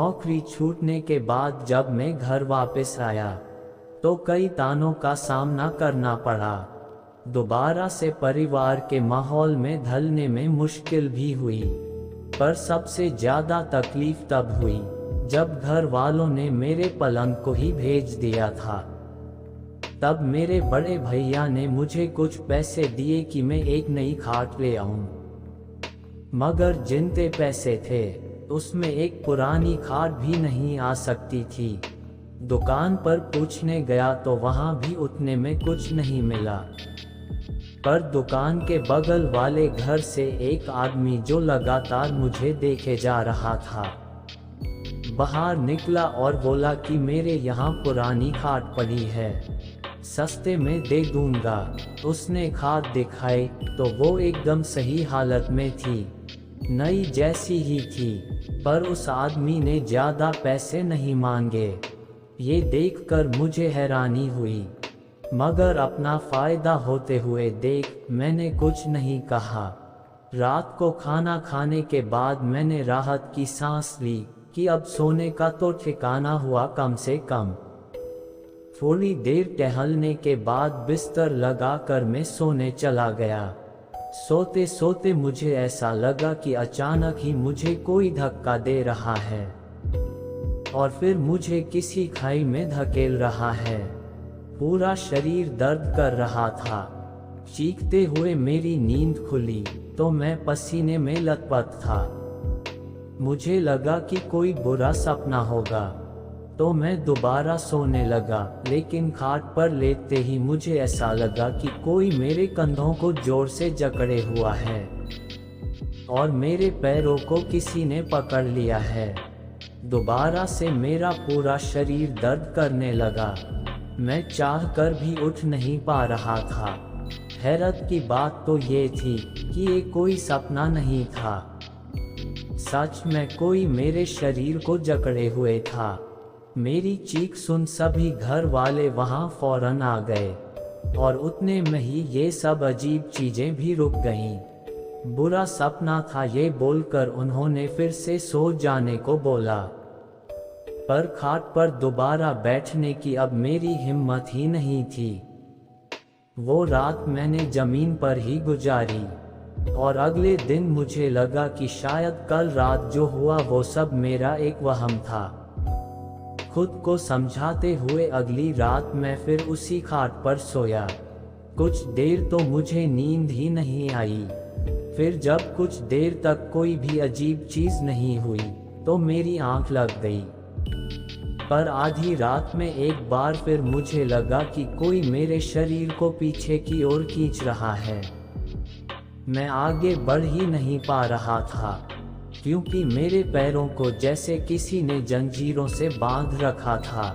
नौकरी छूटने के बाद जब मैं घर वापस आया तो कई तानों का सामना करना पड़ा। दोबारा से परिवार के माहौल में ढलने में मुश्किल भी हुई, पर सबसे ज्यादा तकलीफ तब हुई जब घर वालों ने मेरे पलंग को ही भेज दिया था। तब मेरे बड़े भैया ने मुझे कुछ पैसे दिए कि मैं एक नई खाट ले आऊं, मगर जितने पैसे थे उसमें एक पुरानी खाट भी नहीं आ सकती थी। दुकान पर पूछने गया तो वहां भी उतने में कुछ नहीं मिला, पर दुकान के बगल वाले घर से एक आदमी जो लगातार मुझे देखे जा रहा था बाहर निकला और बोला कि मेरे यहाँ पुरानी खाट पड़ी है, सस्ते में दे दूंगा। उसने खाट दिखाई तो वो एकदम सही हालत में थी, नई जैसी ही थी, पर उस आदमी ने ज्यादा पैसे नहीं मांगे। ये देखकर मुझे हैरानी हुई, मगर अपना फायदा होते हुए देख मैंने कुछ नहीं कहा। रात को खाना खाने के बाद मैंने राहत की सांस ली कि अब सोने का तो ठिकाना हुआ कम से कम। थोड़ी देर टहलने के बाद बिस्तर लगाकर मैं सोने चला गया। सोते सोते मुझे ऐसा लगा कि अचानक ही मुझे कोई धक्का दे रहा है और फिर मुझे किसी खाई में धकेल रहा है। पूरा शरीर दर्द कर रहा था। चीखते हुए मेरी नींद खुली तो मैं पसीने में लथपथ था। मुझे लगा कि कोई बुरा सपना होगा, तो मैं दोबारा सोने लगा, लेकिन खाट पर लेटते ही मुझे ऐसा लगा कि कोई मेरे कंधों को जोर से जकड़े हुआ है और मेरे पैरों को किसी ने पकड़ लिया है। दोबारा से मेरा पूरा शरीर दर्द करने लगा। मैं चाहकर भी उठ नहीं पा रहा था। हैरत की बात तो ये थी कि ये कोई सपना नहीं था, सच में कोई मेरे शरीर को जकड़े हुए था। मेरी चीख सुन सभी घर वाले वहां फौरन आ गए और उतने में ही ये सब अजीब चीजें भी रुक गईं। बुरा सपना था ये बोलकर उन्होंने फिर से सो जाने को बोला, पर खाट पर दोबारा बैठने की अब मेरी हिम्मत ही नहीं थी। वो रात मैंने जमीन पर ही गुजारी और अगले दिन मुझे लगा कि शायद कल रात जो हुआ वो सब मेरा एक वहम था। खुद को समझाते हुए अगली रात मैं फिर उसी खाट पर सोया। कुछ देर तो मुझे नींद ही नहीं आई। फिर जब कुछ देर तक कोई भी अजीब चीज नहीं हुई तो मेरी आंख लग गई, पर आधी रात में एक बार फिर मुझे लगा कि कोई मेरे शरीर को पीछे की ओर खींच रहा है। मैं आगे बढ़ ही नहीं पा रहा था, क्योंकि मेरे पैरों को जैसे किसी ने जंजीरों से बांध रखा था।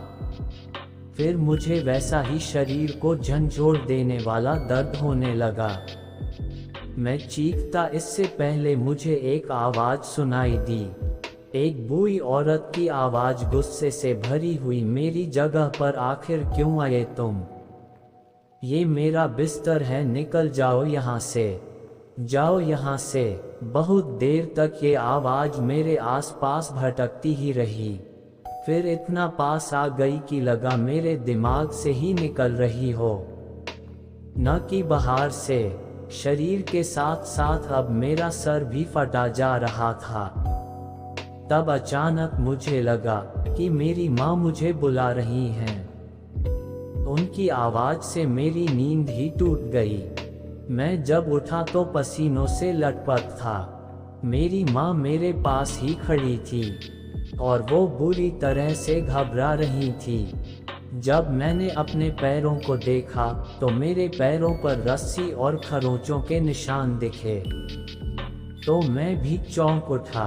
फिर मुझे वैसा ही शरीर को झंझोड़ देने वाला दर्द होने लगा। मैं चीखता इससे पहले मुझे एक आवाज सुनाई दी, एक बूढ़ी औरत की आवाज गुस्से से भरी हुई, मेरी जगह पर आखिर क्यों आए तुम? ये मेरा बिस्तर है, निकल जाओ यहाँ से, जाओ यहाँ से। बहुत देर तक ये आवाज मेरे आसपास भटकती ही रही, फिर इतना पास आ गई कि लगा मेरे दिमाग से ही निकल रही हो, न कि बाहर से। शरीर के साथ साथ अब मेरा सर भी फटा जा रहा था। तब अचानक मुझे लगा कि मेरी माँ मुझे बुला रही हैं। उनकी आवाज से मेरी नींद ही टूट गई। मैं जब उठा तो पसीनों से लटपट था। मेरी माँ मेरे पास ही खड़ी थी और वो बुरी तरह से घबरा रही थी। जब मैंने अपने पैरों को देखा तो मेरे पैरों पर रस्सी और खरोंचों के निशान दिखे, तो मैं भी चौंक उठा।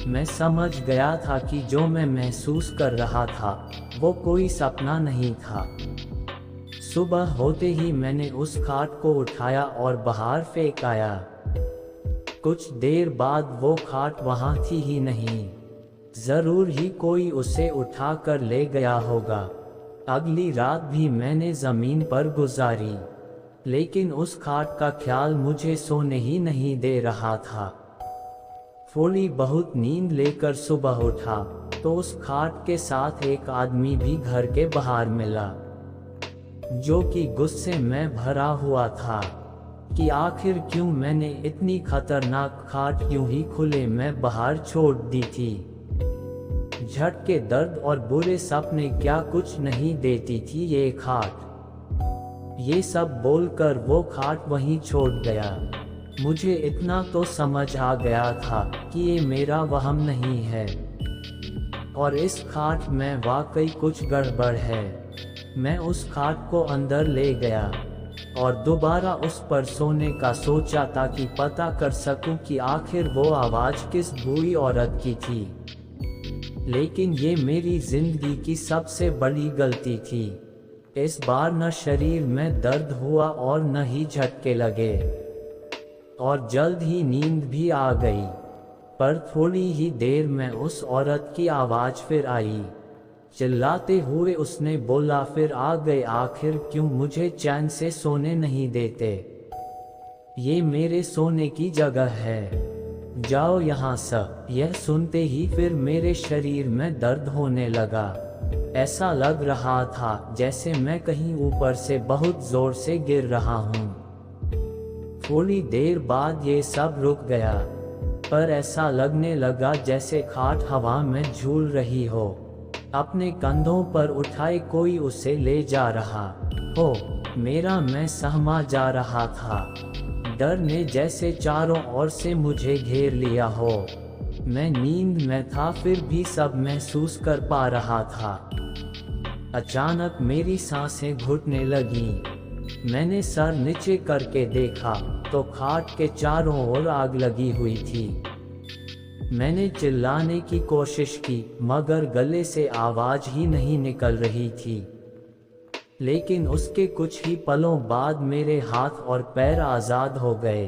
मैं समझ गया था कि जो मैं महसूस कर रहा था वो कोई सपना नहीं था। सुबह होते ही मैंने उस खाट को उठाया और बाहर फेंक आया। कुछ देर बाद वो खाट वहां थी ही नहीं। जरूर ही कोई उसे उठाकर ले गया होगा। अगली रात भी मैंने जमीन पर गुजारी, लेकिन उस खाट का ख्याल मुझे सोने ही नहीं दे रहा था। थोड़ी बहुत नींद लेकर सुबह उठा तो उस खाट के साथ एक आदमी भी घर के बाहर मिला, जो कि गुस्से में भरा हुआ था कि आखिर क्यों मैंने इतनी खतरनाक खाट यूं ही खुले में बाहर छोड़ दी थी। झटके, दर्द और बुरे सपने क्या कुछ नहीं देती थी ये खाट। ये सब बोलकर वो खाट वहीं छोड़ गया। मुझे इतना तो समझ आ गया था कि ये मेरा वहम नहीं है और इस खाट में वाकई कुछ गड़बड़ है। मैं उस खाट को अंदर ले गया और दोबारा उस पर सोने का सोचा ताकि पता कर सकूं कि आखिर वो आवाज़ किस बुरी औरत की थी। लेकिन ये मेरी जिंदगी की सबसे बड़ी गलती थी। इस बार न शरीर में दर्द हुआ और न ही झटके लगे और जल्द ही नींद भी आ गई। पर थोड़ी ही देर में उस औरत की आवाज़ फिर आई। चिल्लाते हुए उसने बोला, फिर आ गए, आखिर क्यों मुझे चैन से सोने नहीं देते? ये मेरे सोने की जगह है, जाओ यहाँ से। यह सुनते ही फिर मेरे शरीर में दर्द होने लगा। ऐसा लग रहा था जैसे मैं कहीं ऊपर से बहुत जोर से गिर रहा हूँ। थोड़ी देर बाद ये सब रुक गया, पर ऐसा लगने लगा जैसे खाट हवा में झूल रही हो। अपने कंधों पर उठाए कोई उसे ले जा रहा हो। मेरा मैं सहमा जा रहा था। डर ने जैसे चारों ओर से मुझे घेर लिया हो। मैं नींद में था फिर भी सब महसूस कर पा रहा था। अचानक मेरी सांसें घुटने लगीं। मैंने सर नीचे करके देखा तो खाट के चारों ओर आग लगी हुई थी। मैंने चिल्लाने की कोशिश की मगर गले से आवाज़ ही नहीं निकल रही थी। लेकिन उसके कुछ ही पलों बाद मेरे हाथ और पैर आज़ाद हो गए।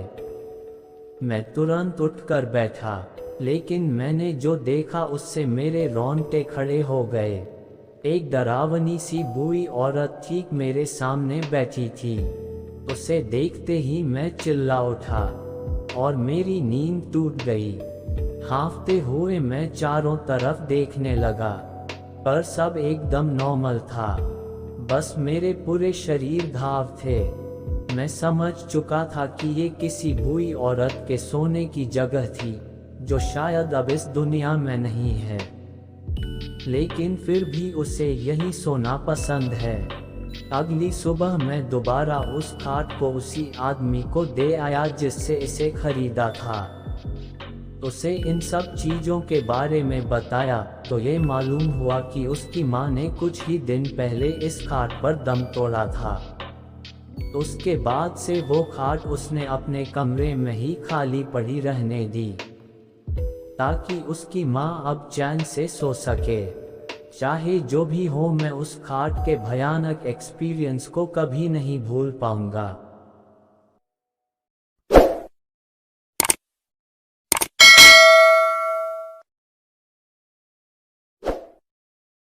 मैं तुरंत उठकर बैठा, लेकिन मैंने जो देखा उससे मेरे रोंगटे खड़े हो गए। एक डरावनी सी बुरी औरत ठीक मेरे सामने बैठी थी। उसे देखते ही मैं चिल्ला उठा और मेरी नींद टूट गई। हाँफते हुए मैं चारों तरफ देखने लगा, पर सब एकदम नॉर्मल था। बस मेरे पूरे शरीर घाव थे। मैं समझ चुका था कि ये किसी बुरी औरत के सोने की जगह थी, जो शायद अब इस दुनिया में नहीं है, लेकिन फिर भी उसे यही सोना पसंद है। अगली सुबह मैं दोबारा उस खाट को उसी आदमी को दे आया जिससे इसे खरीदा था। उसे इन सब चीज़ों के बारे में बताया तो ये मालूम हुआ कि उसकी माँ ने कुछ ही दिन पहले इस खाट पर दम तोड़ा था। उसके बाद से वो खाट उसने अपने कमरे में ही खाली पड़ी रहने दी, ताकि उसकी माँ अब चैन से सो सके। चाहे जो भी हो, मैं उस खाट के भयानक एक्सपीरियंस को कभी नहीं भूल पाऊंगा।